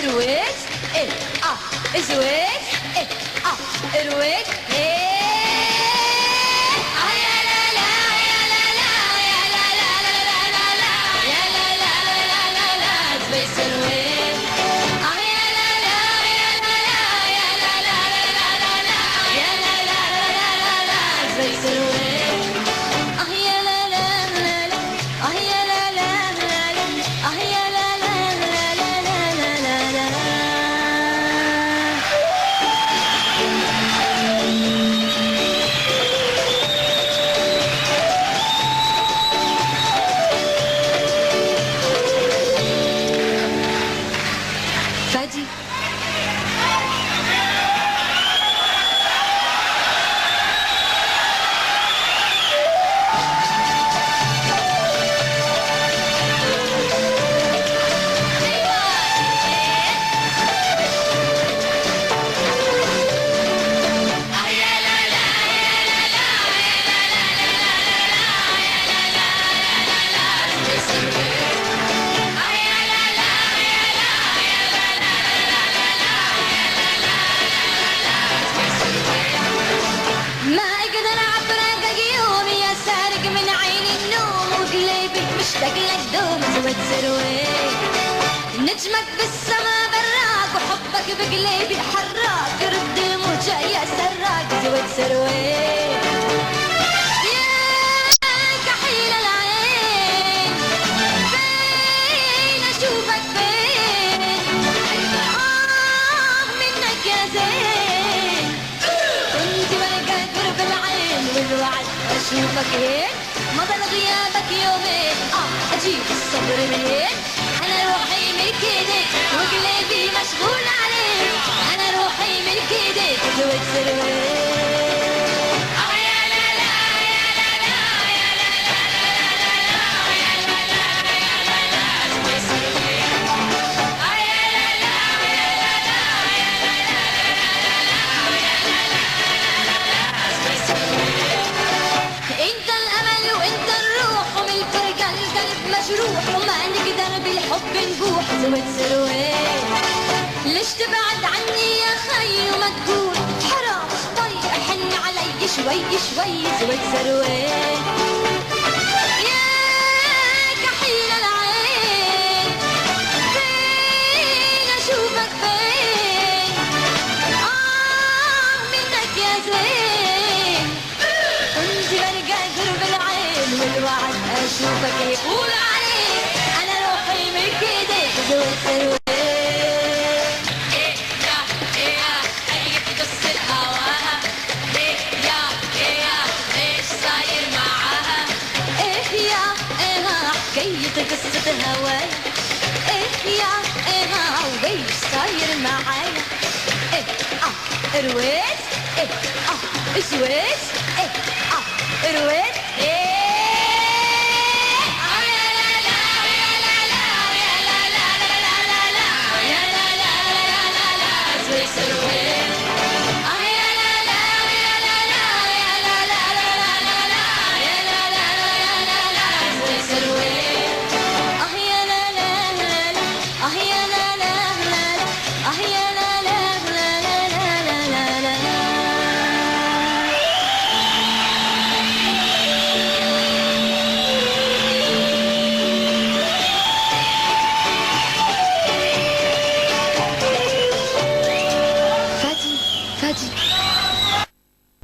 رويت ايه زويت ايه رويت ايه يا لا لا يا لا لا يا لا لا لا لا لا لا يا لا لا لا لا لا زويت رويت يا لا لا يا لا لا يا لا لا لا لا لا يا لا لا لا لا لا زويت رويت يا لا لا لا لا يا لا لا لا لا يا لا لا لا لا لا لا لا فادي ما اقدر اعبرك يومي يا سارق من عيني النوم وقلبي مشتاق لك دوم زود سرويت نجمك بالسما براق وحبك بقلبي حراق رد موجة يا سراق زود سرويت يا كحيل العين فين اشوفك فين منك يا زين كنت بلقى قرب العين والوعد اشوفك هين ما ضل غيابك يومين اجيب الصبر منين انا روحي ملك ايديك وقلبي مشغول عليك انا روحي ملك ايديك زود سرويت يا لا لا يا لا لا يا لا لا لا لا يا لا لا يا لا لا زود سرويت يا لا لا يا لا لا يا لا لا يا لا لا زود سرويت انت الامل وانت الروح ومن الفرقه القلب مجروح وما نقدر بالحب نبوح زود سرويت ليش تبعد عني يا خي وما تقول حرام طيب حن علي شوي شوي زود سرويت يا كحيل العين فين اشوفك فين منك يا زين كنت بلقى قرب العين والوعد اشوفك يقول عليك انا روحي ملك ايديك زود سرويت حكاية قصة هواي ايه يا ايه ويش صاير معايا ايه رويت ايه سويت ايه رويت فادي